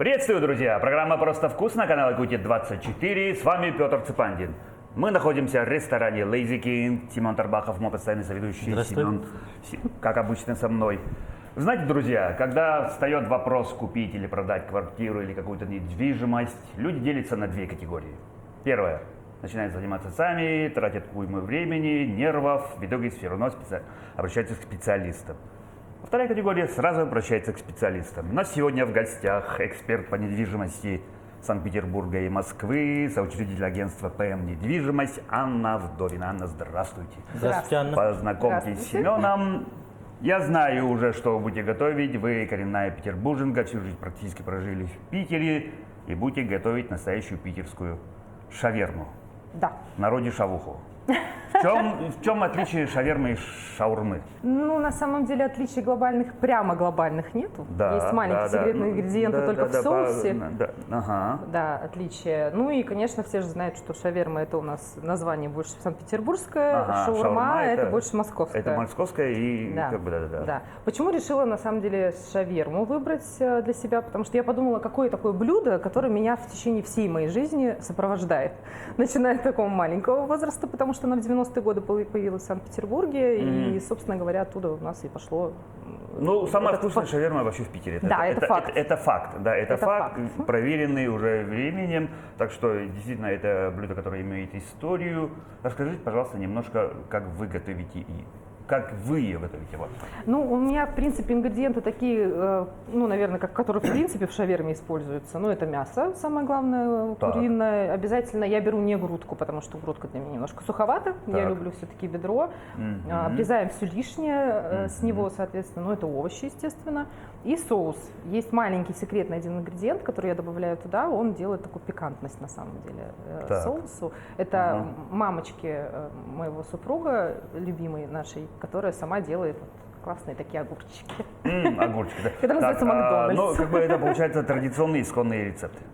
Приветствую, друзья! Программа «Просто вкусно», канал Якутия-24. С вами Петр Цепандин. Мы находимся в ресторане Lazy King. Симон Тарбахов, мой постоянный соведущий. Симон, как обычно, со мной. Знаете, друзья, когда встает вопрос купить или продать квартиру или какую-то недвижимость, люди делятся на две категории. Первое. Начинают заниматься сами, тратят уйму времени, нервов, в итоге все равно обращаются к специалистам. Вторая категория сразу обращается к специалистам. У нас сегодня в гостях эксперт по недвижимости Санкт-Петербурга и Москвы, соучредитель агентства ПМ «Недвижимость» Анна Вдовина. Анна, здравствуйте. Здравствуйте, Анна. Познакомьтесь с Семеном. Я знаю уже, что вы будете готовить. Вы коренная петербурженка, всю жизнь практически прожили в Питере и будете готовить настоящую питерскую шаверму. Да. В народе шавуху. В чем отличие шавермы и шаурмы? Ну, на самом деле отличий глобальных, прямо глобальных нету. Да, есть маленькие секретные ингредиенты только в соусе. Да, отличие. Ну и, конечно, все же знают, что шаверма это у нас название больше санкт-петербургское, шаурма это больше московское. Это московское и да. как бы да. Почему решила на самом деле шаверму выбрать для себя? Потому что я подумала, какое такое блюдо, которое меня в течение всей моей жизни сопровождает. Начиная с такого маленького возраста, потому что она в 90-е годы появилась в Санкт-Петербурге, и, собственно говоря, оттуда у нас и пошло. Ну, самая вкусная шаверма вообще в Питере. Это факт. Это факт, да, это факт, проверенный уже временем. Так что, действительно, это блюдо, которое имеет историю. Расскажите, пожалуйста, немножко, как вы готовите и как вы ее готовите? Вот. Ну, у меня, в принципе, ингредиенты такие, ну, наверное, которые, в принципе, в шаверме используются. Ну, это мясо, самое главное, куриное. Обязательно я беру не грудку, потому что грудка для меня немножко суховата. Я люблю все-таки бедро. Обрезаем все лишнее с него, соответственно. Ну, это овощи, естественно. И соус. Есть маленький секретный один ингредиент, который я добавляю туда. Он делает такую пикантность, на самом деле, соусу. Это мамочки моего супруга, любимой нашей, которая сама делает классные такие огурчики. Огурчики, да. Это называется Макдональдс. Ну, как бы это, получается, традиционные исконные рецепты.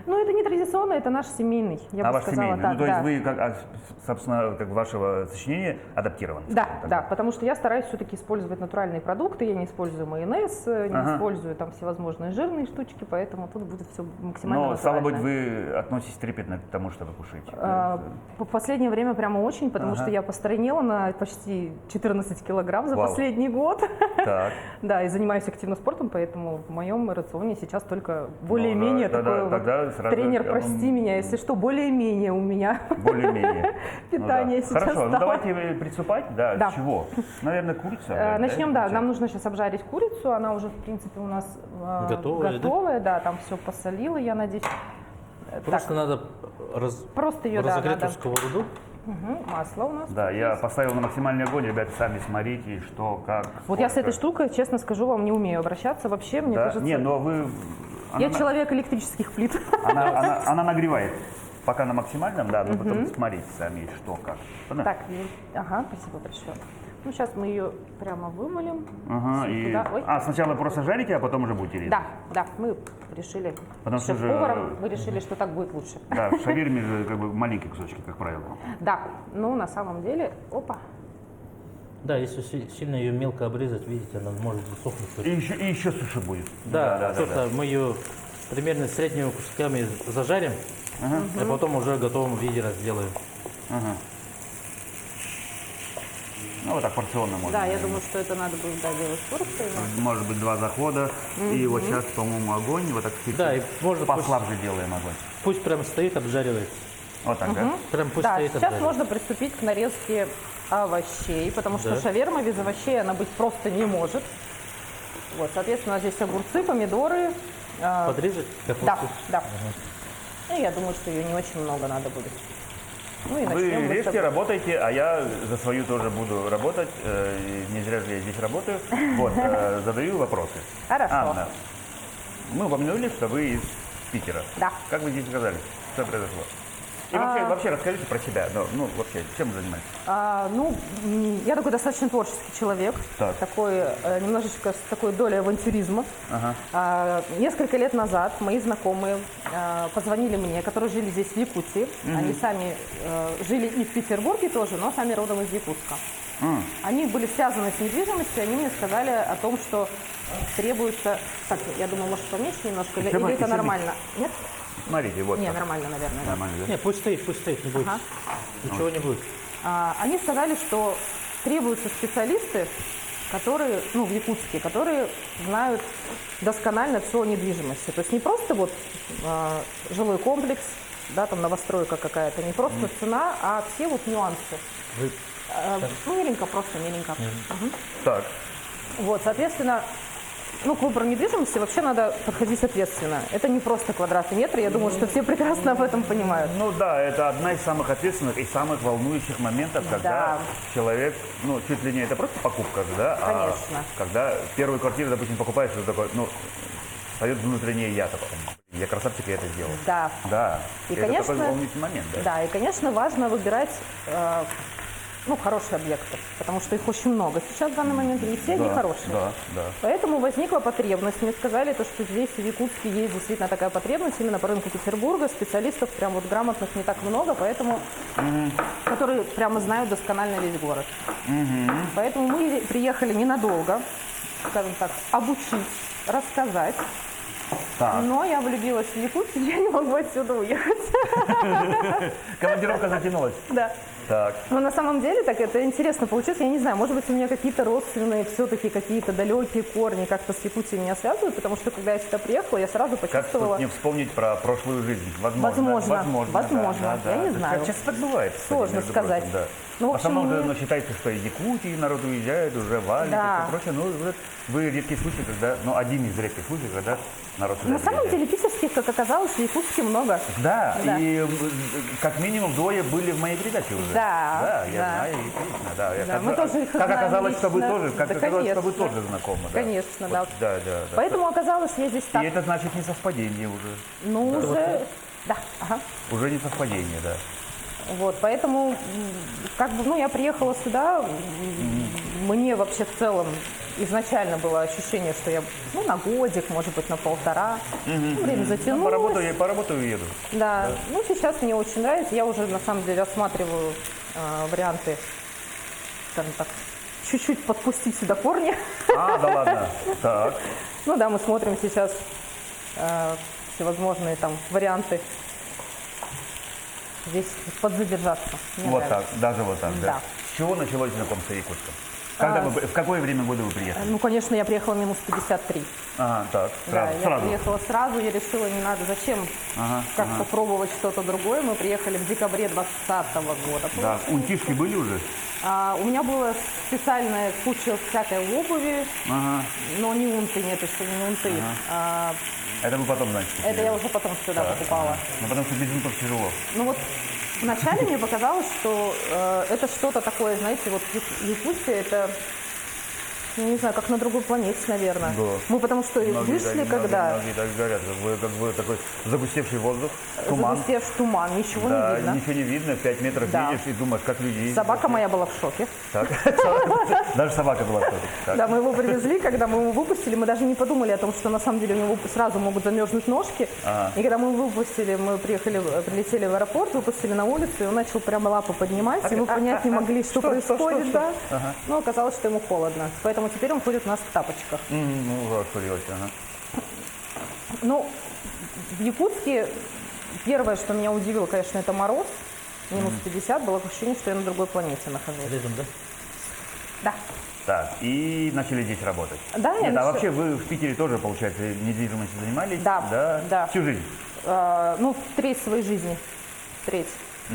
Ну, это не традиционно, это наш семейный, я бы сказала. Семейный. Так, ну, то есть вы, собственно, как вашего сочинения адаптированы? Да, потому что я стараюсь все-таки использовать натуральные продукты, я не использую майонез, не использую там всевозможные жирные штучки, поэтому тут будет все максимально натурально. Но, стало быть, вы относитесь трепетно к тому, что вы кушаете? В последнее время прямо очень, потому что я постройнела на почти 14 килограмм за последний год. Так. Да, и занимаюсь активно спортом, поэтому в моем рационе сейчас только более-менее такое вот. Тренер, прости меня, если что, более-менее у меня питание сейчас Хорошо, стало. Ну давайте приступать. Да, с чего? Наверное, курица. Начнем, да. Нам нужно сейчас обжарить курицу. Она уже, в принципе, у нас готовая. Да, там все посолила, я надеюсь. Просто надо разогреть сковороду. Масло у нас. Да, я поставил на максимальный огонь, ребята, сами смотрите, что, как. Вот я с этой штукой, честно скажу вам, не умею обращаться вообще, мне кажется. Не, но вы... Я человек электрических плит. Она нагревает. Пока на максимальном, да, но потом смотрите сами, что, как. Так, спасибо большое. Ну, сейчас мы ее прямо вымолим. Сначала просто жарите, а потом уже будете резать? Да, мы решили, шеф-поваром вы решили, что так будет лучше. Да, в шаверме же как бы маленькие кусочки, как правило. Да, ну, на самом деле, Да, если сильно ее мелко обрезать, видите, она может засохнуть. И еще суше будет. Да. Мы ее примерно средними кусками зажарим, и потом уже в готовом виде разделаем. Ну, вот так порционно можно. Да, я думаю, что это надо будет делать порциями. Может быть, 2 захода. И вот сейчас, по-моему, огонь, вот так сказать, да, и можно послабже делаем огонь. Пусть прям стоит, обжаривается. Вот так, да? Прям пусть стоит, сейчас можно приступить к нарезке овощей, потому что шаверма без овощей она быть просто не может. Вот, соответственно, здесь огурцы, помидоры. Подрезать? Да. И я думаю, что ее не очень много надо будет. Ну, и вы режьте, работайте, а я за свою тоже буду работать. Не зря же я здесь работаю. Вот, задаю вопросы. Хорошо. Анна, мы упомянули, что вы из Питера. Да. Как вы здесь оказались? Что произошло? И вообще расскажите про себя. Ну, вообще, чем вы занимаетесь? Я такой достаточно творческий человек. Такой, немножечко с такой долей авантюризма. Несколько лет назад мои знакомые позвонили мне, которые жили здесь в Якутии. Они сами жили и в Петербурге тоже, но сами родом из Якутска. Они были связаны с недвижимостью, они мне сказали о том, что требуется... Так, я думаю, может поменьше немножко, или это еще нормально? Нет? Смотрите, вот Не, так. нормально, наверное. Да. Нормально, да? Не, пусть стоит, не будет. Ага. Ничего не будет. Они сказали, что требуются специалисты, которые, в Якутске, которые знают досконально все о недвижимости. То есть не просто вот жилой комплекс, да, там новостройка какая-то, не просто цена, а все вот нюансы. Вы- Миленько, просто миленько. Мгм. Так. Вот, соответственно, к выбору недвижимости вообще надо подходить ответственно. Это не просто квадратный метр, я думаю, что все прекрасно об этом понимают. Ну да, это одна из самых ответственных и самых волнующих моментов, когда Да. человек, чуть ли не это просто покупка же, да? Конечно. А когда первую квартиру, допустим, покупаешь, это такой, поет внутреннее я такой, я красавчик, я это сделал. Да. Да. И, это конечно, такой волнующий момент, да? Да, и, конечно, важно выбирать хорошие объекты, потому что их очень много сейчас в данный момент, и не все они хорошие. Да, да. Поэтому возникла потребность. Мне сказали, что здесь в Якутске есть действительно такая потребность, именно по рынку Петербурга. Специалистов прям вот грамотных не так много, поэтому, которые прямо знают досконально весь город. Поэтому мы приехали ненадолго, скажем так, обучить, рассказать. Так. Но я влюбилась в Якутию, я не могу отсюда уехать. Командировка затянулась. Да. Так. Но на самом деле так это интересно получилось. Я не знаю, может быть, у меня какие-то родственные, все-таки какие-то далекие корни как-то с Якутией меня связывают, потому что когда я сюда приехала, я сразу Как почувствовала... тут не вспомнить про прошлую жизнь? Возможно, да, я не да. знаю. Часто так бывает. кстати, Сложно между сказать. прочим, да. Ну, в В общем, основном мне- считается, что из Якутии народ уезжает, уже валит Да. и все прочее. Вот вы редкий случай, когда, один из редких случаев, когда народ сюда На самом приезжает. деле питерских, как оказалось, в Якутске много. Да, Да. и как минимум двое были в моей передаче уже. Да, Да, я да. знаю, естественно, да. Да, мы тоже их как знаем оказалось, что вы лично. тоже, как Да, оказалось, что вы конечно. тоже знакомы. Да. Конечно, да. Да, да. Поэтому оказалось, я здесь так, И это значит не совпадение уже. уже... Да, ага. Уже не совпадение, да. Вот, поэтому, я приехала сюда, мне вообще в целом изначально было ощущение, что я, на годик, может быть, на полтора, время затянулось. Поработаю и еду. Да, сейчас мне очень нравится, я уже, на самом деле, рассматриваю варианты, скажем так, чуть-чуть подпустить сюда корни. Да ладно. Так. Мы смотрим сейчас всевозможные там варианты. Здесь подзадержаться. Мне Вот нравится. так, даже вот так, да. Да. С чего началось знакомство с Якутском? В какое время года вы приехали? Конечно, я приехала минус 53. Ага, так, Да, я сразу. приехала сразу, я решила, не надо, зачем попробовать что-то другое. Мы приехали в декабре 2020 года. Да, унтишки были уже? У меня была специальная куча всякой обуви, Ага. но не унты, нет, еще не унты. Это вы потом, значит, Это я уже потом сюда покупала. потому что без унтов тяжело. Вначале мне показалось, что это что-то такое, знаете, вот Якутия, это, не знаю, как на другой планете, наверное. Да. Мы потому что вышли, когда Многие так говорят, как бы такой загустевший воздух, туман. загустевший туман, ничего Да, не видно. ничего не видно, 5 метров Да. видишь и думаешь, как люди ездят. Собака моя была в шоке. Так. Даже собака была в шоке. Так. Да, мы его привезли, когда мы его выпустили, мы даже не подумали о том, что на самом деле у него сразу могут замерзнуть ножки. И когда мы его выпустили, мы прилетели в аэропорт, выпустили на улицу, и он начал прямо лапу поднимать, и мы понять не могли, что происходит, да. Но оказалось, что ему холодно. Поэтому теперь он ходит у нас в тапочках. Вот, что делать, ага. В Якутске первое, что меня удивило, конечно, это мороз. Минус 50, было ощущение, что я на другой планете нахожусь. Рядом, да? Да. Так, и начали здесь работать. Да, я Нет, начала- вообще вы в Питере тоже, получается, недвижимостью занимались? Да, да. Всю жизнь? Треть своей жизни. Треть,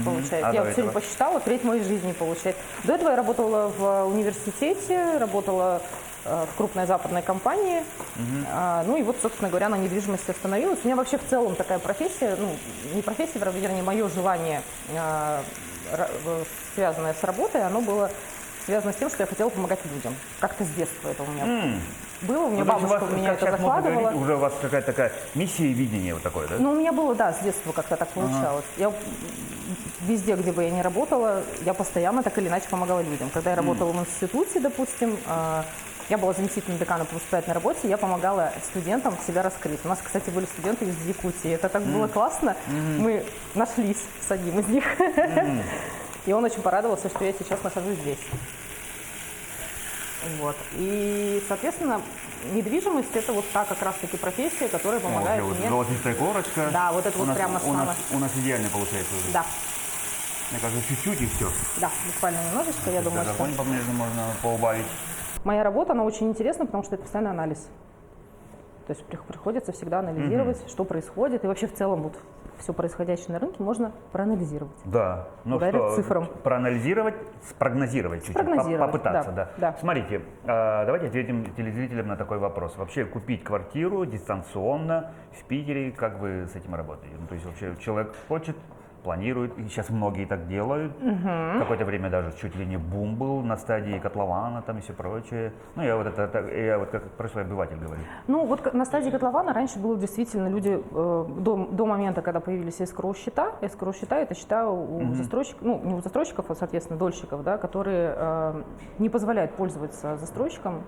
получается. А Я до вот сегодня этого? посчитала, треть моей жизни получается. До этого я работала в университете, работала в крупной западной компании. И вот, собственно говоря, на недвижимости остановилась. У меня вообще в целом такая профессия, не профессия, вернее, мое желание, связанное с работой, оно было связано с тем, что я хотела помогать людям. Как-то с детства это у меня было. У меня Ну, то есть бабушка у вас, меня как это сейчас можно закладывала. говорить, уже у вас какая-то такая миссия и видение вот такое, да? У меня было, да, с детства как-то так получалось. Я везде, где бы я ни работала, я постоянно так или иначе помогала людям. Когда я работала в институте, допустим, я была заместителем декана по воспитательной работе, я помогала студентам себя раскрыть. У нас, кстати, были студенты из Якутии. Это так было классно. Мы нашлись с одним из них. И он очень порадовался, что я сейчас нахожусь здесь. Вот. И, соответственно, недвижимость – это вот та как раз-таки профессия, которая помогает вот мне… золотистая корочка. Да, вот это вот прямо самое… У нас идеально получается уже. Да, Мне кажется, чуть-чуть и все. да, буквально немножечко, я думаю, что… Огонь по-прежнему можно поубавить. Моя работа, она очень интересна, потому что это постоянный анализ. То есть приходится всегда анализировать, что происходит, и вообще в целом вот все происходящее на рынке можно проанализировать. Да, ну Ударить что, цифрам. проанализировать, спрогнозировать чуть-чуть, Спрогнозировать, попытаться, да, да. да. Смотрите, давайте ответим телезрителям на такой вопрос. Вообще купить квартиру дистанционно в Питере, как вы с этим работаете? Ну, то есть вообще человек хочет, планирует, и сейчас многие так делают. Какое-то время даже чуть ли не бум был на стадии котлована там и все прочее. Ну, я вот как простой обыватель говорю. Ну, вот на стадии котлована раньше было действительно люди до момента, когда появились эскроу-счета. Эскроу-счета – это счета у застройщиков, ну, не у застройщиков, а, соответственно, дольщиков, да, которые не позволяют пользоваться застройщикам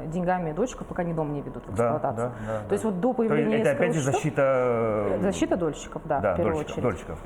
деньгами дольщиков, пока они дом не ведут в эксплуатацию. Да. То есть вот до появления это опять же эскроу-счетов… Защита дольщиков, да, да, в первую очередь. дольщиков.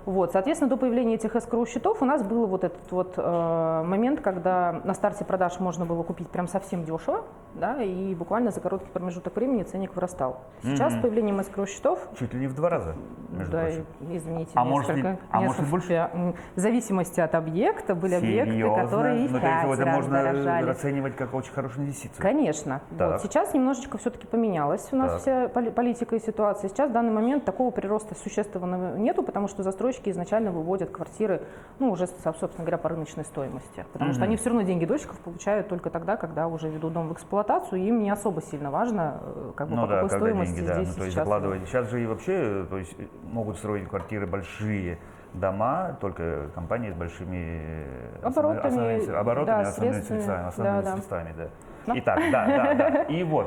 Вот, соответственно, до появления этих эскроу-счетов у нас был вот этот вот момент, когда на старте продаж можно было купить прям совсем дешево, да, и буквально за короткий промежуток времени ценник вырастал. Сейчас с появлением эскроу-счетов… Чуть ли не в 2 раза, между Да, прочим. извините, Может больше? В зависимости от объекта были объекты, Серьезно? которые и в Ну, то есть 5 это раз можно дорожали. расценивать как очень хорошую инвестицию. Конечно. Так. Вот. Сейчас немножечко все-таки поменялась у нас Так. вся политика и ситуация. Сейчас в данный момент такого прироста существенного нету, потому что застройщики изначально выводят квартиры, ну, уже, собственно говоря, по рыночной стоимости. Потому что они все равно деньги дольщиков получают только тогда, когда уже ведут дом в эксплуатацию, и им не особо сильно важно, как бы, по какой когда стоимости деньги, да. здесь Ну, то есть сейчас. закладывать. Сейчас же и вообще, то есть могут строить квартиры большие дома, только компании с большими Оборотами, основными средствами, да. средствами, да. Итак, да. И вот,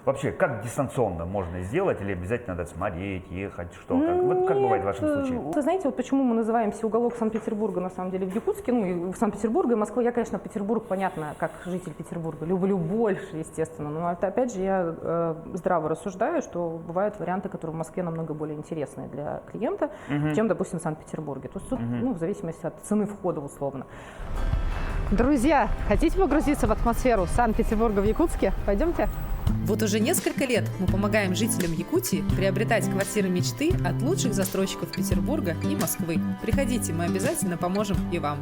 вообще, как дистанционно можно сделать, или обязательно надо смотреть, ехать, что? Вот как бывает в вашем случае? Вы знаете, вот почему мы называемся уголок Санкт-Петербурга, на самом деле, в Якутске, ну, и в Санкт-Петербурге, и Москве. Я, конечно, Петербург, понятно, как житель Петербурга, люблю больше, естественно, но это, опять же, я здраво рассуждаю, что бывают варианты, которые в Москве намного более интересные для клиента, чем, допустим, в Санкт-Петербурге. То есть тут, ну, в зависимости от цены входа, условно. Друзья, хотите погрузиться в атмосферу Санкт-Петербурга в Якутске? Пойдемте. Вот уже несколько лет мы помогаем жителям Якутии приобретать квартиры мечты от лучших застройщиков Петербурга и Москвы. Приходите, мы обязательно поможем и вам.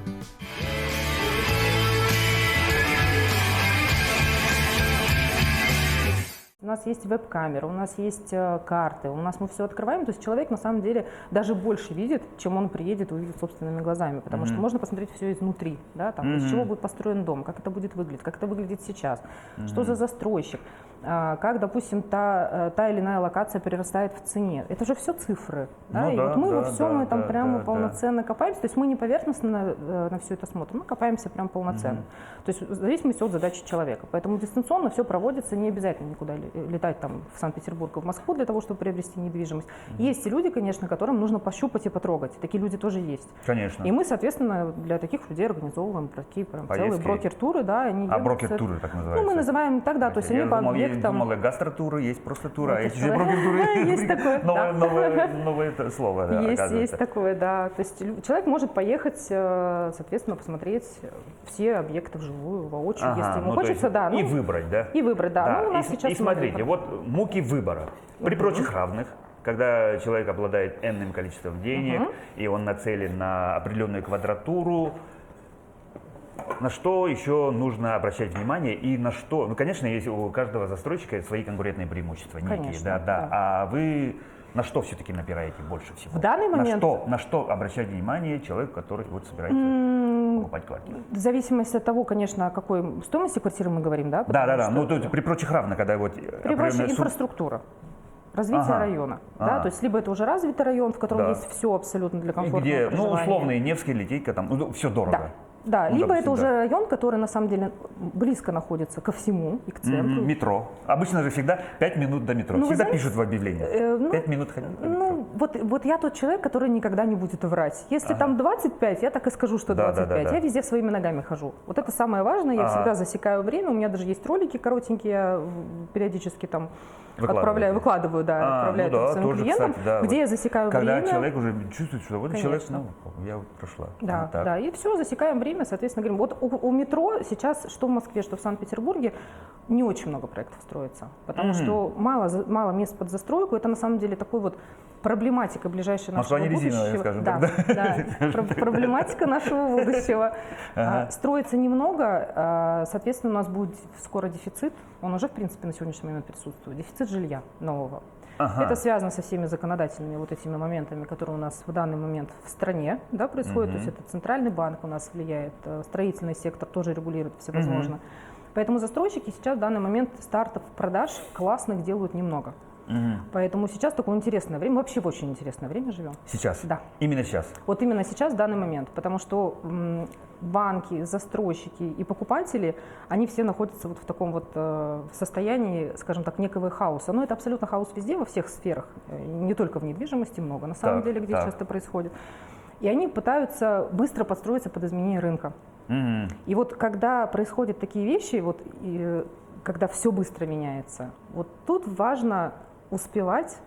У нас есть веб-камера, у нас есть карты, у нас мы все открываем, то есть человек на самом деле даже больше видит, чем он приедет и увидит собственными глазами, потому что можно посмотреть все изнутри, да, там, из чего будет построен дом, как это будет выглядеть, как это выглядит сейчас, что за застройщик, как, допустим, та или иная локация перерастает в цене. Это же все цифры, да, и вот мы во всем этом прямо полноценно копаемся, то есть мы не поверхностно на все это смотрим, мы копаемся прям полноценно, то есть в зависимости от задачи человека, поэтому дистанционно все проводится, не обязательно никуда летать там в Санкт-Петербург, в Москву для того, чтобы приобрести недвижимость. Есть и люди, конечно, которым нужно пощупать и потрогать. Такие люди тоже есть. Конечно. И мы, соответственно, для таких людей организовываем такие прям целые брокер-туры, да, они брокер-туры так называются? Ну, мы называем так, да, то есть они по объектам. Я думал, гастротуры, есть просто туры, а есть еще брокер-туры. Есть такое, Новое слово, оказывается. Есть такое, да. То есть человек может поехать, соответственно, посмотреть все объекты вживую, воочию, если ему хочется, да. И выбрать, да? И выбрать, да. Ну, у нас сейчас и смотрите, вот муки выбора. При прочих равных, когда человек обладает энным количеством денег, и он нацелен на определенную квадратуру, на что еще нужно обращать внимание и на что? Ну, конечно, есть у каждого застройщика свои конкурентные преимущества некие, конечно, да. А вы на что все-таки напираете больше всего? В данный момент… На что обращать внимание человек, который вот собирается покупать квартиру? В зависимости от того, конечно, о какой стоимости квартиры мы говорим, да? Да. Ну, то есть при прочих равных, когда вот… При прочих инфраструктура. Развитие района. Да? То есть либо это уже развитый район, в котором есть все абсолютно для комфортного где, проживания. Ну, условно, Невский, Литейка, там, все дорого. Да, Ну, либо допустим, это уже район, который на самом деле близко находится ко всему и к центру. Метро. Обычно же всегда 5 минут до метро. Ну, всегда знаете, пишут в объявлении. 5 минут ходить до метро. Вот я тот человек, который никогда не будет врать. Если там 25, я так и скажу, что 25. Я везде своими ногами хожу. Вот это самое важное. Я всегда засекаю время. У меня даже есть ролики коротенькие, я периодически там выкладываю, да, отправляю ну да, это своим тоже, клиентам, кстати, да, где вот я засекаю когда время. человек уже чувствует, что вот человек, Конечно. ну, я вот прошла. Да, Так. да, и все, засекаем время, соответственно, говорим. Вот у метро сейчас, что в Москве, что в Санкт-Петербурге, не очень много проектов строится, потому что мало мест под застройку. Это на самом деле такой вот проблематика ближайшего Москва нашего не резиновая, будущего. скажем Да, так, да, проблематика нашего будущего. Строится немного, соответственно, у нас будет скоро дефицит. Он уже, в принципе, на сегодняшний момент присутствует. Дефицит жилья нового. Это связано со всеми законодательными вот этими моментами, которые у нас в данный момент в стране, да, происходят. То есть это центральный банк у нас влияет, строительный сектор тоже регулирует всевозможно. Поэтому застройщики сейчас в данный момент стартов продаж классных делают немного. Поэтому сейчас такое интересное время, вообще в очень интересное время живем. Сейчас? Да. Именно сейчас? Вот именно сейчас, в данный момент, потому что банки, застройщики и покупатели, они все находятся вот в таком вот состоянии, скажем так, некого хаоса. Но это абсолютно хаос везде, во всех сферах, не только в недвижимости много, на самом деле, где часто происходит. И они пытаются быстро подстроиться под изменение рынка. И вот когда происходят такие вещи, вот, и, когда все быстро меняется, вот тут важно успевать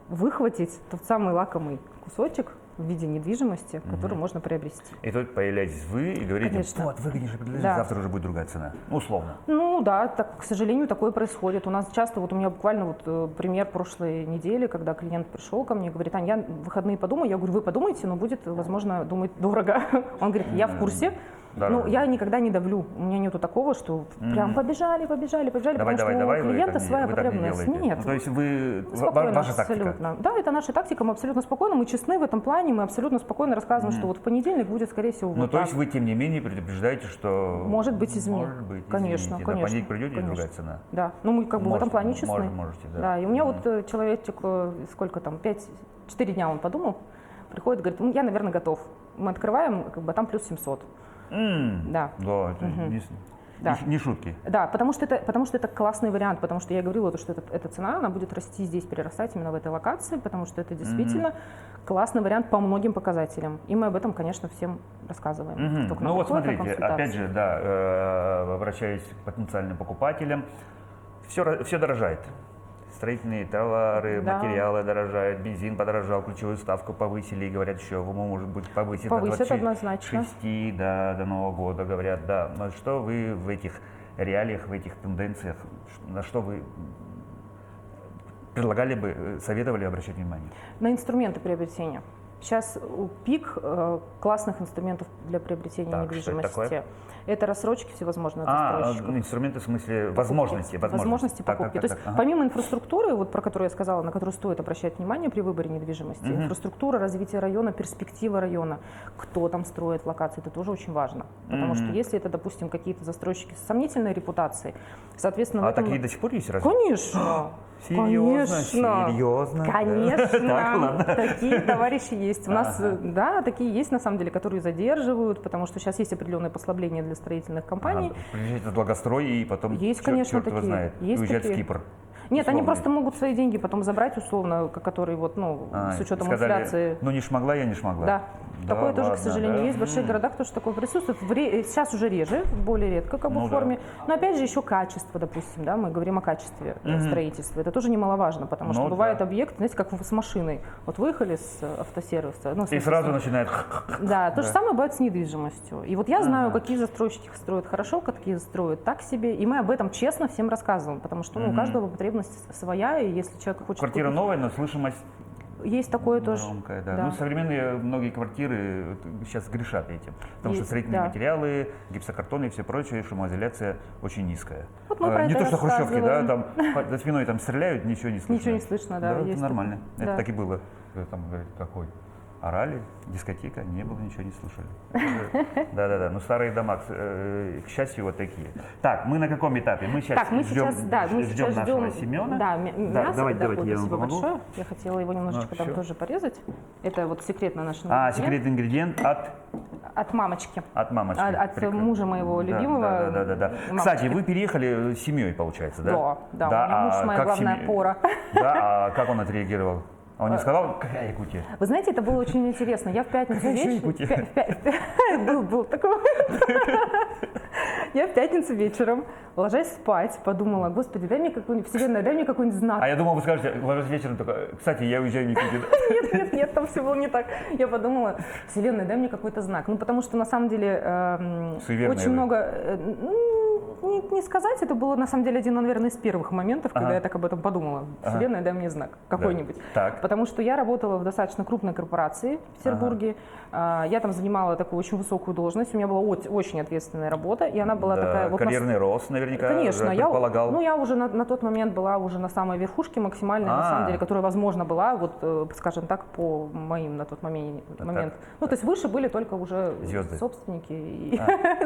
выхватить тот самый лакомый кусочек в виде недвижимости, который можно приобрести. И тут появляетесь вы и говорите, Конечно. вот выгоднейшее предложение, Да. завтра уже будет другая цена. Ну, условно. Ну да, так, к сожалению, такое происходит. У нас часто, вот у меня буквально вот пример прошлой недели, когда клиент пришел ко мне и говорит: Ань, я в выходные подумаю. Я говорю: вы подумайте, но будет, возможно, думать дорого. Он говорит: я в курсе. Да, Ну, да. я никогда не давлю. У меня нету такого, что прям побежали, Давай, потому что у клиента своя вы так не потребность. делаете. Нет. Ну, то есть вы, Спокойно, ваша тактика. абсолютно. Да, это наша тактика, мы абсолютно спокойно, мы честны в этом плане, мы абсолютно спокойно рассказываем, что вот в понедельник будет, скорее всего, Ну, вот то так. есть вы, тем не менее, предупреждаете, что... Может быть, изменит. Может быть, Конечно, измените. конечно. На понедельник придете, и конечно. другая цена. Да, ну мы как бы в этом плане честны. Можете, да. Да, и у меня вот человечек, сколько там, 4 дня он подумал, приходит, говорит: ну, я, наверное, готов. Мы открываем, как бы, там плюс 700. Да. Да, это Да. не шутки. Да, потому что это классный вариант, потому что я говорила, что эта цена, она будет расти здесь, перерастать именно в этой локации, потому что это действительно классный вариант по многим показателям. И мы об этом, конечно, всем рассказываем. кто к нам Ну вот приходит на смотрите, консультации. опять же, да, обращаясь к потенциальным покупателям, все дорожает. Строительные товары, Да. материалы дорожают, бензин подорожал, ключевую ставку повысили и говорят, еще может быть повысит Повысят до однозначно. 26 до Нового года, говорят, да. Но что вы в этих реалиях, в этих тенденциях, на что вы предлагали бы, советовали обращать внимание? На инструменты приобретения. Сейчас пик классных инструментов для приобретения Так, что это недвижимости. такое? Это рассрочки всевозможные от застройщиков. Инструменты в смысле возможности. Возможности покупки. То есть Ага. помимо инфраструктуры, вот про которую я сказала, на которую стоит обращать внимание при выборе недвижимости, инфраструктура, развитие района, перспектива района, кто там строит локации, это тоже очень важно. Потому что если это, допустим, какие-то застройщики с сомнительной репутацией, соответственно, в этом... такие до сих пор есть разве? Конечно. Серьезно? Конечно. Серьезно? Конечно. Так, ладно. Такие товарищи есть. У нас, да, такие есть, на самом деле, которые задерживают, потому что сейчас есть определенные послабления для строительных компаний. Приезжать в благострой и потом Есть, черт конечно, его такие. знает, Есть уезжать такие. в Кипр. Нет, они условно. просто могут свои деньги потом забрать, условно, которые вот, ну, с учетом Сказали, инфляции. ну не шмогла, я не шмогла. Да. Да, Такое тоже, к ладно, сожалению, да. есть. В больших городах тоже такое присутствует. Сейчас уже реже, более редко как бы Ну в да. форме. Но опять же еще качество, допустим, да, мы говорим о качестве строительства. Это тоже немаловажно, потому что Ну бывает да. объект, знаете, как с машиной. Вот выехали с автосервиса. Ну, в И смысле, сразу с- начинает... Да, то же Да. самое бывает с недвижимостью. И вот я знаю, какие застройщики строят хорошо, какие строят так себе. И мы об этом честно всем рассказываем, потому что ну, у каждого потребность своя, и если человек хочет Квартира купить- новая, но слышимость есть такое тоже. громкая. Да. Да. Ну, современные многие квартиры сейчас грешат этим. Потому что Есть, строительные да. материалы, гипсокартон и все прочее, шумоизоляция очень низкая. Вот мы про Не это то, что хрущевки, да, рассказываем. там за спиной там стреляют, ничего не слышно. Ничего не слышно, да, это есть нормально. такое. Это Да. так и было. Там, говорит, какой? Орали, дискотека, не было, ничего не слышали. Да-да-да, ну старые дома, к счастью, вот такие. Так, мы на каком этапе? Мы сейчас Так, мы ждем, сейчас, да, мы ждем сейчас нашего ждем, Семена. да, мясо. давайте, ой, я вам спасибо помогу. большое. Я хотела его немножечко там всё. тоже порезать. Это вот секретный наш Секретный ингредиент от мамочки. от мамочки. От Прекрасно. мужа моего Да, любимого. Да. мамочки. Кстати, вы переехали с семьей, получается, да? Да, у меня муж моя как главная семья- опора. Да, а как он отреагировал? А он не сказал, какая Якутия? Вы знаете, это было очень интересно. Я в пятницу Какая еще вечером... Якутия? Был такой. Я в пятницу вечером, ложась спать, подумала, господи, дай мне какой-нибудь, вселенная, дай мне какой-нибудь знак. А я думал, вы скажете, ложусь вечером, только, кстати, я уезжаю в Якутию. Нет, там все было не так. Я подумала, вселенная, дай мне какой-то знак. Ну, потому что, на самом деле, Суеверная очень вы. много... Не сказать, это было, на самом деле, один, наверное, из первых моментов, когда я так об этом подумала. Вселенная, дай мне знак какой-нибудь. Так. Потому что я работала в достаточно крупной корпорации в Петербурге. Я там занимала такую очень высокую должность. У меня была очень ответственная работа, и она была такая... вот карьерный рост, наверняка, Конечно, я предполагал. я уже на тот момент была уже на самой верхушке максимальной, на самом деле, которая, возможно, была, вот, скажем так, по моим на тот момент. Ну, то есть выше были только уже Звезды. собственники, и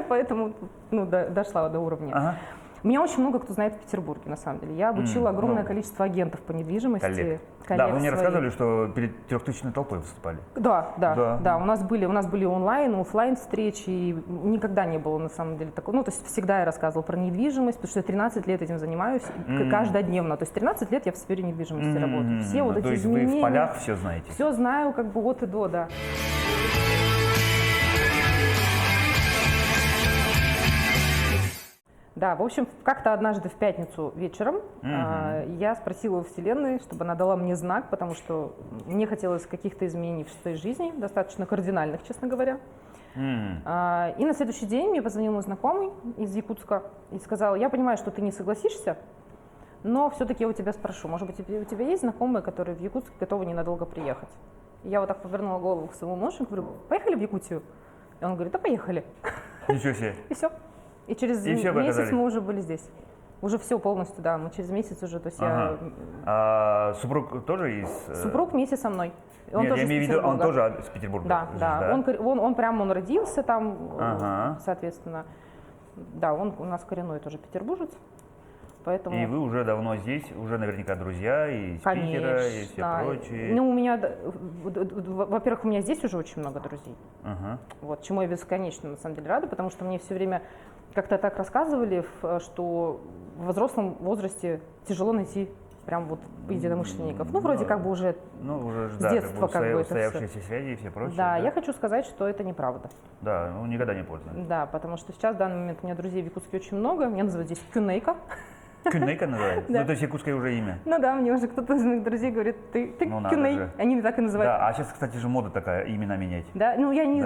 поэтому дошла до уровня. Ага. Меня очень много кто знает в Петербурге, на самом деле. Я обучила огромное количество агентов по недвижимости. Коллег. коллег Да, вы мне своих. рассказывали, что перед 3000 толпой выступали. Да. У нас были онлайн, офлайн встречи, и никогда не было на самом деле такого. Ну, то есть всегда я рассказывала про недвижимость, потому что я 13 лет этим занимаюсь, каждодневно. То есть 13 лет я в сфере недвижимости работаю. Все вот то эти есть изменения. вы в полях все знаете? Все знаю, как бы от и до, да. Да, в общем, как-то однажды в пятницу вечером я спросила у Вселенной, чтобы она дала мне знак, потому что мне хотелось каких-то изменений в своей жизни, достаточно кардинальных, честно говоря. И на следующий день мне позвонил мой знакомый из Якутска и сказал, я понимаю, что ты не согласишься, но все-таки я у тебя спрошу, может быть, у тебя есть знакомые, которые в Якутск готовы ненадолго приехать? И я вот так повернула голову к своему мужу и говорю, поехали в Якутию? И он говорит, да поехали. Ничего себе. И все. И через месяц мы уже были здесь. Уже все полностью, да. Мы через месяц уже, то есть А супруг тоже из... Супруг вместе со мной. Он Нет, тоже я имею в виду, он Петербурга. тоже из Петербурга. Да, здесь, да. Он родился там, соответственно. Да, он у нас коренной тоже петербуржец. Поэтому... И вы уже давно здесь, уже наверняка друзья и из Питера, и все прочие. Ну, у меня, во-первых, у меня здесь уже очень много друзей. Вот, чему я бесконечно, на самом деле, рада, потому что мне все время как-то так рассказывали, что в взрослом возрасте тяжело найти прям вот единомышленников. Ну, вроде как бы уже с детства как бы это устоявшиеся связи и все прочее. Да, я хочу сказать, что это неправда. Да, ну никогда не поздно. Да, потому что сейчас в данный момент у меня друзей в Якутске очень много. Меня называют здесь Кюнейка. Кюнейка называется? Да. Ну, то есть якутское уже имя. Ну да, мне уже кто-то из моих друзей говорит, ты Кюней. Они так и называют. Да, а сейчас, кстати же, мода такая, имена менять. Да, ну я не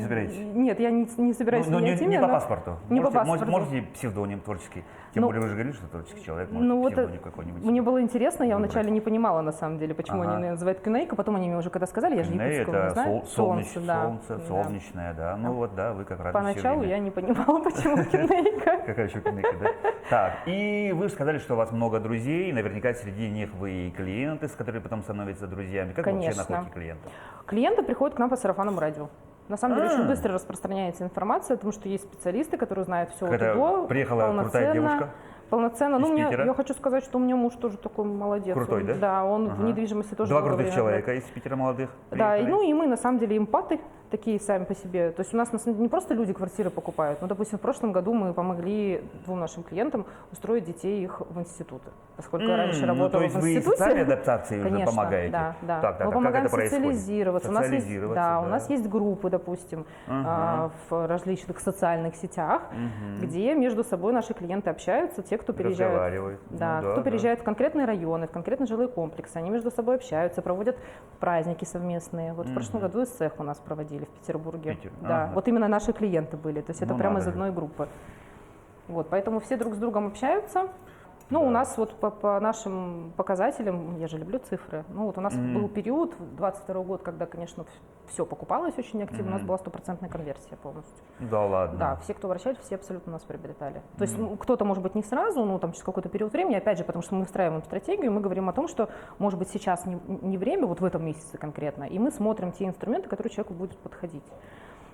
собираетесь? Нет, я не собираюсь менять имя. Не по паспорту. Не по паспорту. Можете псевдоним творческий. Тем более вы же говорили, что творческий человек, может псевдоним какой-нибудь. Мне было интересно, я вначале не понимала на самом деле, почему они меня называют Кюнейка, потом они мне уже когда сказали, я же якутского не знаю. Солнце, солнечное, да. Ну вот, да, вы как раз Поначалу я не понимала, почему Кюнейка. Какая еще Кюнейка, да? Так, и вы сказали, что у вас много друзей, наверняка среди них вы и клиенты, с которыми потом становятся друзьями. Как вы вообще находите клиентов? Клиенты приходят к нам по сарафанному радио. На самом деле очень быстро распространяется информация, потому что есть специалисты, которые знают все от и до. Приехала крутая девушка? Полноценно. Ну, я хочу сказать, что у меня муж тоже такой молодец. Крутой, да? Да, он в недвижимости тоже. Два крутых человека из Питера молодых. Да, и мы на самом деле эмпаты такие сами по себе. То есть у нас на самом деле не просто люди квартиры покупают, но, допустим, в прошлом году мы помогли 2 нашим клиентам устроить детей их в институты. Поскольку я раньше работала в институте. То есть вы социальной адаптации уже помогаете? Да. Так, мы помогаем как это социализироваться. У нас есть группы, допустим, в различных социальных сетях, где между собой наши клиенты общаются, те, кто переезжают. Да, кто переезжает в конкретные районы, в конкретные жилые комплексы, они между собой общаются, проводят праздники совместные. Вот в прошлом году ИСЭХ у нас проводили в Петербурге. Да, вот именно наши клиенты были, то есть это прямо из одной группы. Вот, поэтому все друг с другом общаются. Ну, у нас вот по нашим показателям, я же люблю цифры, ну вот у нас был период, 22 год, когда, конечно, все покупалось очень активно, у нас была 100% конверсия полностью. Да ладно? Да, все, кто обращались, все абсолютно нас приобретали. То есть кто-то, может быть, не сразу, ну там через какой-то период времени, опять же, потому что мы выстраиваем стратегию, мы говорим о том, что, может быть, сейчас не время, вот в этом месяце конкретно, и мы смотрим те инструменты, которые человеку будут подходить.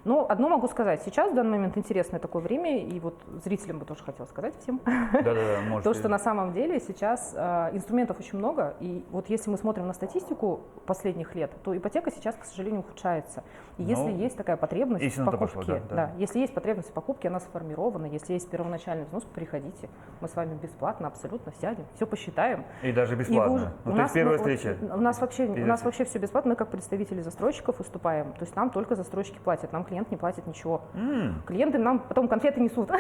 Но одно могу сказать, сейчас в данный момент интересное такое время, и вот зрителям бы тоже хотела сказать всем, Да-да-да, можете. то, что на самом деле сейчас инструментов очень много, и вот если мы смотрим на статистику последних лет, то ипотека сейчас, к сожалению, ухудшается. И если есть такая потребность в истина-то покупке, пошла, да. если есть потребность в покупке, она сформирована, если есть первоначальный взнос, приходите, мы с вами бесплатно абсолютно сядем, все посчитаем. И даже И вы бесплатно. уже- Ну, у то нас, есть первая ну, встреча. у нас вообще все бесплатно, мы как представители застройщиков выступаем, то есть нам только застройщики платят, нам клиент не платит ничего. Клиенты нам потом конфеты несут.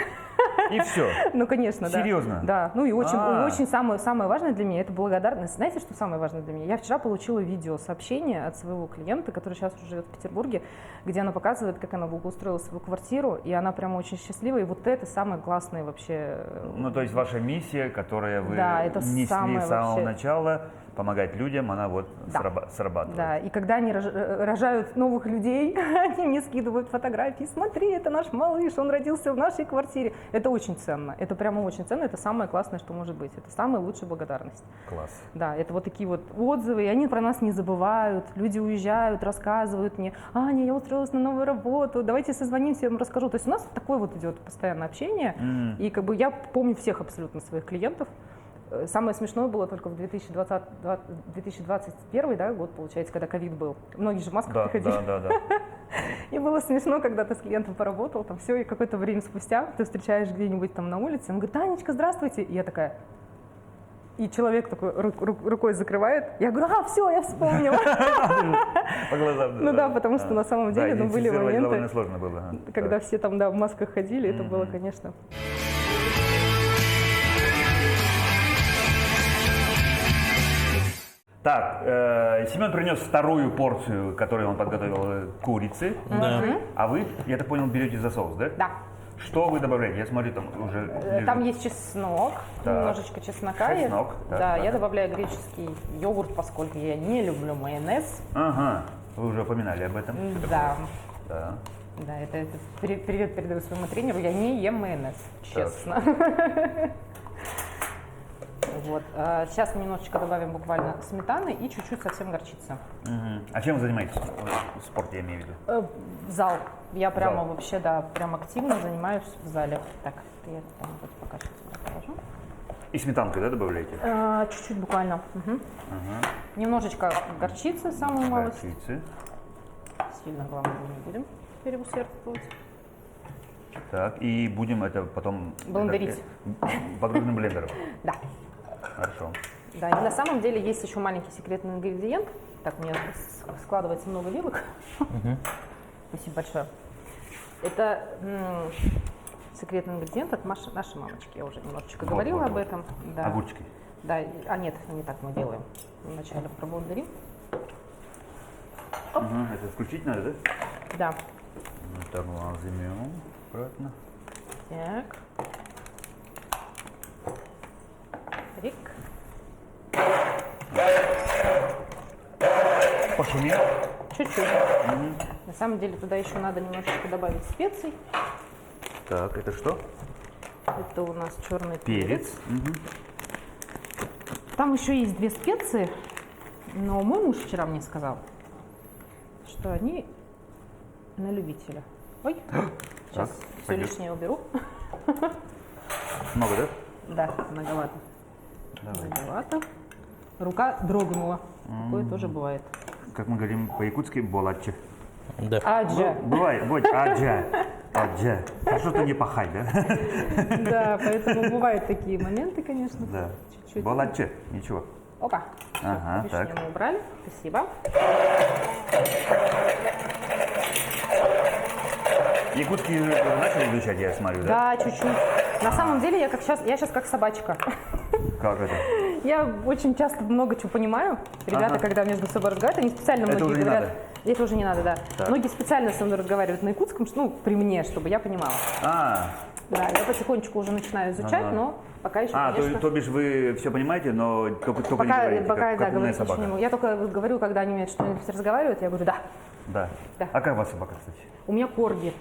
И все. Ну, конечно, да. Серьезно? Да. Ну и А. очень самое важное для меня — это благодарность. Знаете, что самое важное для меня? Я вчера получила видеосообщение от своего клиента, который сейчас уже живет в Петербурге, где она показывает, как она благоустроила свою квартиру, и она прямо очень счастлива. И вот это самое классное вообще. Ну, то есть ваша миссия, которую вы Да, это несли самое с самого вообще- начала, помогать людям, она вот Да. срабатывает. Да, и когда они рожают новых людей, они мне скидывают фотографии. Смотри, это наш малыш, он родился в нашей квартире. Это очень ценно. Это прямо очень ценно. Это самое классное, что может быть. Это самая лучшая благодарность. Класс. Да, это вот такие вот отзывы, и они про нас не забывают. Люди уезжают, рассказывают мне: Аня, я устроилась на новую работу, давайте созвонимся, я вам расскажу. То есть у нас такое вот идет постоянное общение. И как бы я помню всех абсолютно своих клиентов. Самое смешное было только в 2021 год, получается, когда ковид был. Многие же в масках приходили. Да. И было смешно, когда ты с клиентом поработал, там все, и какое-то время спустя ты встречаешь где-нибудь там на улице, он говорит: Танечка, здравствуйте. И я такая... И человек такой рукой закрывает. Я говорю: все, я вспомнила. По глазам. Ну да, потому что на самом деле, ну, были идентифицировать довольно моменты, сложно было. ага. когда Да. все там, да, в масках ходили, это было, конечно... Так, Семен принес вторую порцию, которую он подготовил, курицы. Да. А вы, я так понял, берете за соус, да? Да. Что вы добавляете? Я смотрю, там уже лежит. Там есть чеснок, Так. немножечко чеснока. Чеснок, так, Да, ладно. я добавляю греческий йогурт, поскольку я не люблю майонез. Ага, вы уже упоминали об этом. Что Да. такое? Да. Да, это привет передаю своему тренеру. Я не ем майонез, честно. Вот. Сейчас немножечко добавим буквально сметаны и чуть-чуть совсем горчицы. Мгм. А чем вы занимаетесь? В спорте, я имею в виду. Зал. Я прямо Зал. вообще, да, прям активно занимаюсь в зале. Так, я там вот пока сейчас положу. И сметанкой, да, добавляете? Чуть-чуть буквально. Мгм. Немножечко горчицы, самую малость. Горчицы. Сильно, главное, не будем переусердствовать. Так, и будем это потом... Блендерить. Подгруженным блендером. Да. Хорошо. Да, и на самом деле есть еще маленький секретный ингредиент. Так, у меня складывается много вилок. Спасибо большое. Это секретный ингредиент от нашей мамочки. Я уже немножечко говорила об этом. Да. Огурчики. Да, нет, не так мы делаем. Вначале проблендерим. Ага, это включить надо, да? Да. Так, возьмем аккуратно. Так. Рик. Пошумел. Чуть-чуть. На самом деле туда еще надо немножечко добавить специй. Так, это что? Это у нас черный Перец. перец. Там еще есть 2 специи, но мой муж вчера мне сказал, что они на любителя. Ой, сейчас Так, все пойдет. лишнее уберу. Много, да? Да, многовато. Давай. Многовато. Рука дрогнула. Такое тоже бывает. Как мы говорим по-якутски, болатче. Да. Аджа. Бывает, будь аджа. Аджа. А что-то не пахать, да? Да, поэтому бывают такие моменты, конечно. Да. Чуть-чуть. Болатче, ничего. Опа. Ага, Лишнее так. мы убрали. Спасибо. Якутский вы начали изучать, я смотрю, да? Да, чуть-чуть. На самом деле я сейчас как собачка. Как это? Я очень часто много чего понимаю. Ребята, Ага. когда между собой разговаривают, они специально Это многие уже не говорят. надо. Это уже не надо, да. Так. Многие специально со мной разговаривают на якутском, ну, при мне, чтобы я понимала. А, Да, я потихонечку уже начинаю изучать, Ага. но пока еще, конечно... то бишь вы все понимаете, но только не Пока, говорите, да, как умная говорить собака. очень не могу. Я только вот говорю, когда они меня что-нибудь разговаривают, я говорю: да. Да. Да. А как у вас собака, кстати? У меня корги.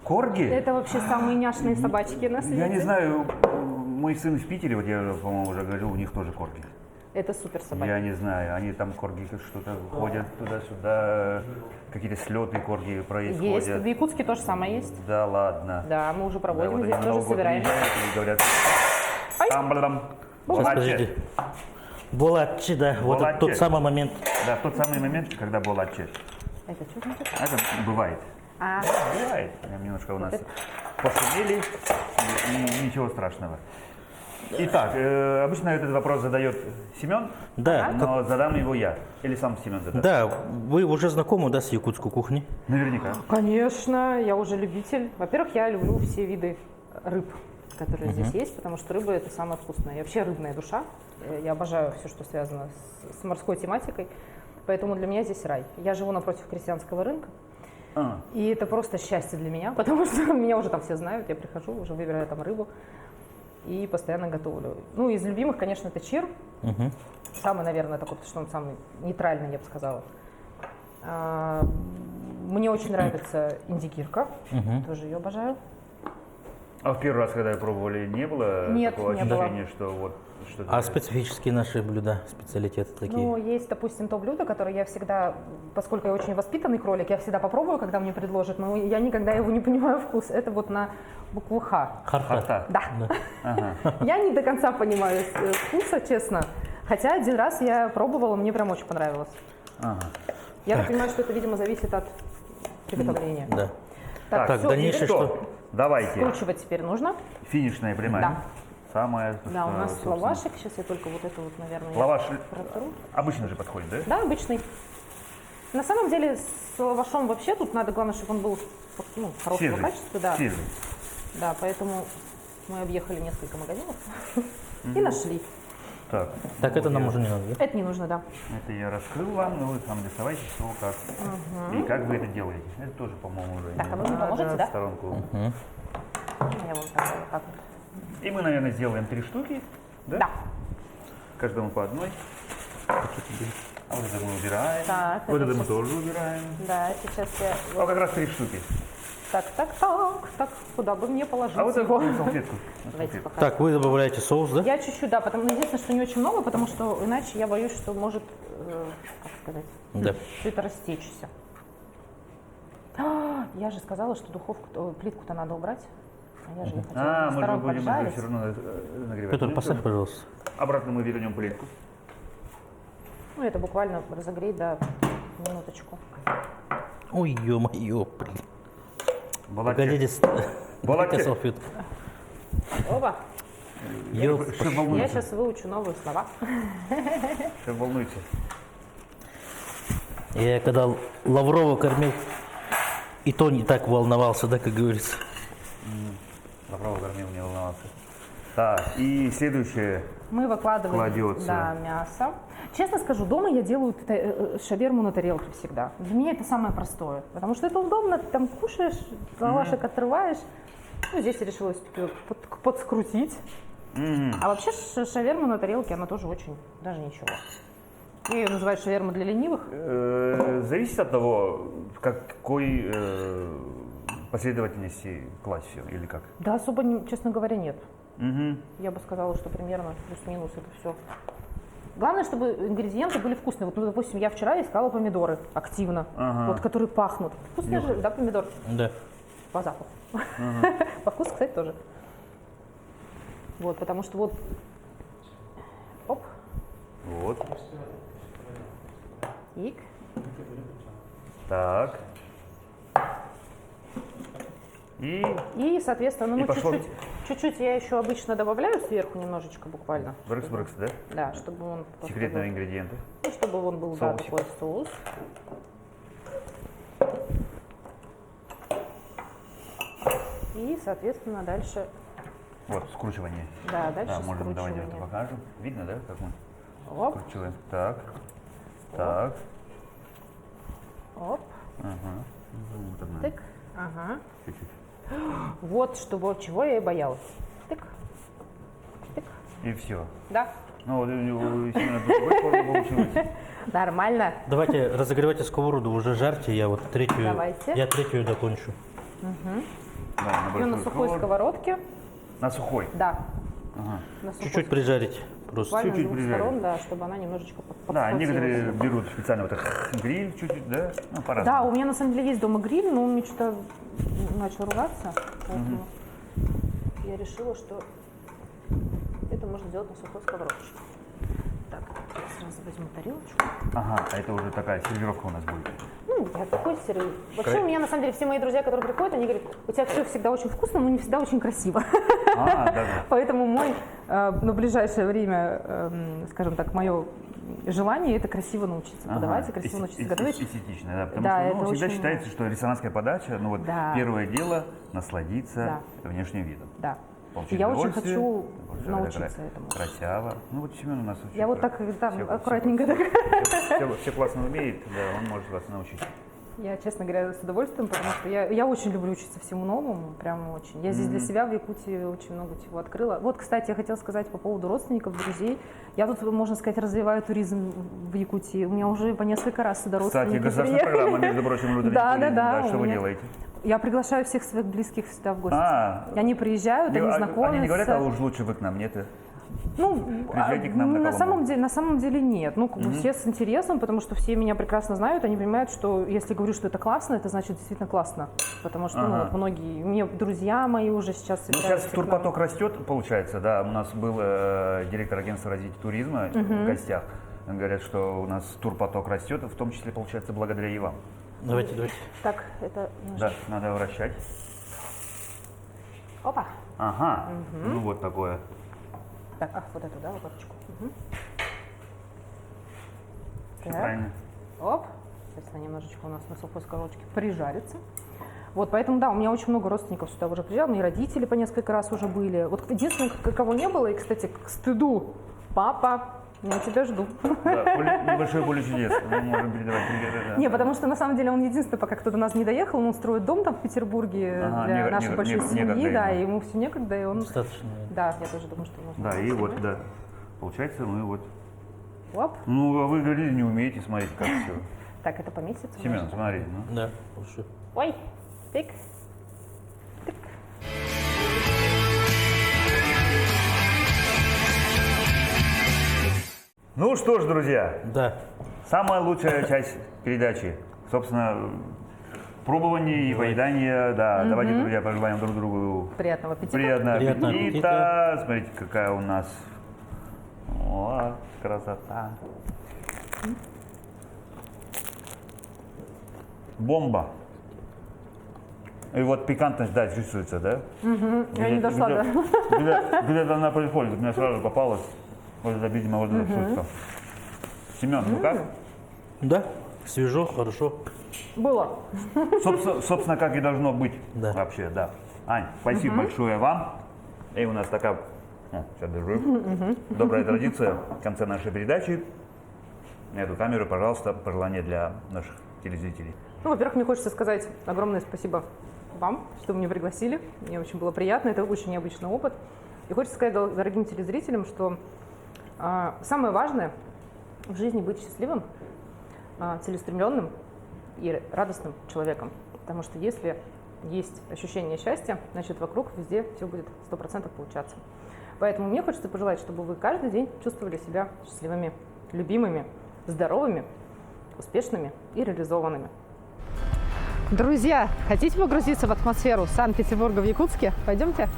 Корги? Это вообще самые няшные собачки на свете. Я не знаю, мой сын в Питере, вот я, по-моему, уже говорил, у них тоже корги. Это супер собаки. Я не знаю, они там корги что-то ходят туда-сюда, какие-то слеты корги Есть. происходят. В Якутске тоже самое есть. Да ладно. Да, мы уже Да, проводим, вот здесь они на тоже Новый год собираем. приезжают и говорят, Ай. там-бадам, Сейчас, Булатче. подожди. Булатчи, да, вот Булатчи. тот самый момент. Да, в тот самый момент, когда Булатче. Это что значит? Это бывает. А, Бывает. Прям немножко у нас пошумели, и ничего страшного. Итак, обычно этот вопрос задает Семен, Да, но задам его я. Или сам Семен задаст. да, вы уже знакомы, да, с якутской кухней? Наверняка. конечно, я уже любитель. Во-первых, я люблю все виды рыб, которые здесь есть, потому что рыба это самое вкусное. Я вообще рыбная душа. Я обожаю все, что связано с морской тематикой. Поэтому для меня здесь рай. Я живу напротив крестьянского рынка. И это просто счастье для меня, потому что меня уже там все знают. Я прихожу, уже выбираю там рыбу и постоянно готовлю. Ну, из любимых, конечно, это чир. Самый, наверное, такой, потому что он самый нейтральный, я бы сказала. Мне очень нравится индикирка. Тоже ее обожаю. А в первый раз, когда пробовали, не было Нет, такого не было. ощущения, что вот что-то... А специфические наши блюда, специалитеты такие? Ну, есть, допустим, то блюдо, которое я всегда, поскольку я очень воспитанный кролик, я всегда попробую, когда мне предложат, но я никогда его не понимаю вкус. Это вот на букву Х. Харта. Харта. Да. Я не до конца понимаю вкуса, честно. Хотя один раз я пробовала, мне прям очень понравилось. Я так понимаю, что это, видимо, зависит от приготовления. Да. Так, всё, дальнейшее теперь что? Давайте. скручивать теперь нужно. Финишная прямая. Да. Самая. Да, у нас собственно. лавашик. Сейчас я только вот это вот, наверное, Лаваш протру. обычно же подходит, да? Да, обычный. На самом деле с лавашом вообще тут надо, главное, чтобы он был хорошего Свежий. качества. Да. Свежий. Да, поэтому мы объехали несколько магазинов и нашли. Так. Так это нам уже не надо, да? Это не нужно, да. Это я раскрыл вам, но вы сам доставайте, что как. И как вы это делаете. Это тоже, по-моему, уже Так, не а вы мне надо. поможете, да? В сторонку. Я вам так вот. И мы, наверное, сделаем 3 штуки. Да? Да. Каждому по одной. А вот это мы убираем. Так, Вот это это мы сейчас- тоже убираем. Да, сейчас я... А как раз 3 штуки. Так, куда бы мне положить А вот это его? на салфетку. На Давайте салфетку. пока. Так, вы добавляете соус, да? Я чуть-чуть, да, потому единственное, что не очень много, потому что иначе я боюсь, что может, как сказать, Да. все это растечься. Я же сказала, что плитку-то надо убрать. А я же не хотела. А, мы же Сторон будем это поджарить. все равно нагревать. Петр, Ну, поставь, всё. пожалуйста. Обратно мы вернем плитку. Ну, это буквально разогреть, да, минуточку. Ой, ё-моё, блин. Балаче. Погодите, Балаче. салфетку. Оба. Ёп. Шеф Я волнуется. сейчас выучу новые слова. Шеф волнуется. Я когда Лаврова кормил, и то не так волновался, да, как говорится. Лаврова кормил, не волновался. Так, и следующее. Мы выкладываем Кладется. да, мясо. Честно скажу, дома я делаю шаверму на тарелке всегда. Для меня это самое простое, потому что это удобно, ты там кушаешь, лавашек отрываешь. Ну, здесь я решила всё-таки подскрутить. А вообще шаверма на тарелке, она тоже очень, даже ничего. Я ее называю шаверма для ленивых. Зависит от того, в какой последовательности класть все или как. Да, особо, честно говоря, нет. Я бы сказала, что примерно плюс-минус это все. Главное, чтобы ингредиенты были вкусные. Вот, ну, допустим, я вчера искала помидоры активно, вот, которые пахнут. Вкусные же, да, помидор? Да. По запаху. По вкусу, кстати, тоже. Вот, потому что вот... Оп, Вот. ик. Так. И соответственно, И ну, пошло. чуть-чуть я еще обычно добавляю сверху немножечко буквально. брыкс-брыкс, да? Да, чтобы он... Секретные ингредиенты. Ну, чтобы он был, да, Соусик. такой соус. И, соответственно, дальше, Вот, скручивание. да, дальше Да, можем, давайте это скручивание. покажем. Видно, да, как мы Оп, скручиваем? Так. Так. оп, Внутренне. тык, ага. Чуть-чуть. Вот чего я и боялась. Тык, тык, И все. да, Ну, вот у Семена другой формы получилось. нормально. Давайте разогревайте сковороду, уже жарьте, я вот третью, Давайте. я третью докончу. Да, на И на большую сухой сковородку. сковородке, На сухой. да, Ага. на сухой. Чуть-чуть прижарить. Просто буквально с чуть-чуть двух прижали. сторон, да, чтобы она немножечко Да, подхватилась. некоторые берут специально вот так гриль чуть-чуть, да? Ну, Да, по-разному. у меня на самом деле есть дома гриль, но он мне что-то начал ругаться, поэтому я решила, что это можно сделать на сухой сковородочке. Так, я сразу возьму тарелочку. Ага, а это уже такая сервировка у нас будет. Ну, я такой серый. Вообще у меня на самом деле все мои друзья, которые приходят, они говорят, у тебя все всегда очень вкусно, но не всегда очень красиво. Да. Поэтому мой, на ближайшее время, скажем так, мое желание это красиво научиться подавать и красиво научиться готовить. Эстетично, да. Потому Да, что это всегда очень- считается, что ресторанская подача, ну вот Да. первое дело насладиться внешним видом. Да. Получить Я очень удовольствие, хочу получить научиться этому. Красиво. Ну вот Семен у нас очень Я вот так там все- аккуратненько так. все классно умеет, да, он может вас научить. Я, честно говоря, с удовольствием, потому что я очень люблю учиться всему новому, прям очень. Я здесь для себя в Якутии очень много чего открыла. Вот, кстати, я хотела сказать по поводу родственников, друзей. Я тут, можно сказать, развиваю туризм в Якутии. У меня уже по несколько раз сюда Кстати, родственники государственная приехали. программа, между прочим, внутренний Да, туризм. да. Что у вы меня- делаете? Я приглашаю всех своих близких сюда в гости. А, Они приезжают, они знакомятся. Они не говорят, а уж лучше вы к нам, нет? Ну, Приезжайте к нам на Коломбу. на самом деле нет. Ну, как бы все с интересом, потому что все меня прекрасно знают, они понимают, что если говорю, что это классно, это значит действительно классно. Потому что ну, вот многие, мне друзья мои уже сейчас Ну, собираются сейчас к нам. турпоток растет, получается, да. У нас был директор агентства развития туризма в гостях. Говорят, что у нас турпоток растет, в том числе, получается, благодаря и вам. Давайте. Так, это Да, надо вращать. Опа. Ага, ну вот такое. Так, вот эту, да, лопаточку. Всё Так. правильно. Оп. Сейчас она немножечко у нас на сухой сковородочке прижарится. Вот, поэтому, да, у меня очень много родственников сюда уже приезжало, мои родители по несколько раз уже были. Вот единственное, кого не было, и, кстати, к стыду, папа, я тебя жду. Да, небольшое поле чудес. Мы можем передавать привет. Да. Не, потому что на самом деле он единственный, пока кто до нас не доехал, он строит дом там в Петербурге для нашей большой семьи, некогда да, ему. и ему все некогда, и он... Достаточно, наверное. Да, я тоже думаю, что нужно. Да, и вот, да. Получается, мы вот. Оп. Ну, а вы говорили, не умеете смотреть, как все. Так, это поместится? Семен, может? смотри, ну. Да, лучше. Ой, тык. Ну что ж, друзья, Да. самая лучшая часть передачи, собственно, пробование и поедание. Да, давайте, друзья, пожелаем друг другу Приятного аппетита. приятного Приятного аппетита. Смотрите, какая у нас. О, красота. Бомба. И вот пикантность, да, чувствуется, да? Я не дошла до... Где-то она приходит, у меня сразу попалась. Вот это, видимо, вот эта штука. Семен, ну как? Да, свежо, хорошо. Было. Собственно, как и должно быть Да. вообще, да. Ань, спасибо большое вам. И у нас такая, сейчас держу, добрая традиция в конце нашей передачи. На эту камеру, пожалуйста, пожелание для наших телезрителей. Ну, во-первых, мне хочется сказать огромное спасибо вам, что вы меня пригласили. Мне очень было приятно, это очень необычный опыт. И хочется сказать дорогим телезрителям, что самое важное в жизни быть счастливым, целеустремленным и радостным человеком. Потому что если есть ощущение счастья, значит вокруг везде все будет 100% получаться. Поэтому мне хочется пожелать, чтобы вы каждый день чувствовали себя счастливыми, любимыми, здоровыми, успешными и реализованными. Друзья, хотите погрузиться в атмосферу Санкт-Петербурга в Якутске? Пойдемте.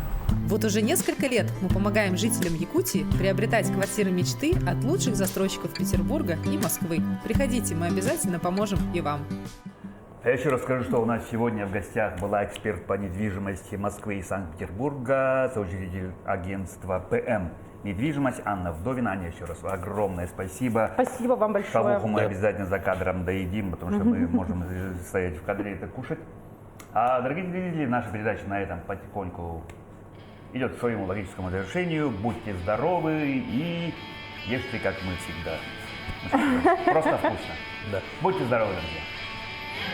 Вот уже несколько лет мы помогаем жителям Якутии приобретать квартиры мечты от лучших застройщиков Петербурга и Москвы. Приходите, мы обязательно поможем и вам. Я еще раз скажу, что у нас сегодня в гостях была эксперт по недвижимости Москвы и Санкт-Петербурга, соучредитель агентства ПМ «Недвижимость» Анна Вдовина. Аня, еще раз огромное спасибо. Спасибо вам большое. Шавуху мы Да. обязательно за кадром доедим, потому что мы можем стоять в кадре и это кушать. А, дорогие телезрители, наша передача на этом потихоньку идет к своему логическому завершению. Будьте здоровы и ешьте, как мы всегда. Просто вкусно. Да. Будьте здоровы, друзья.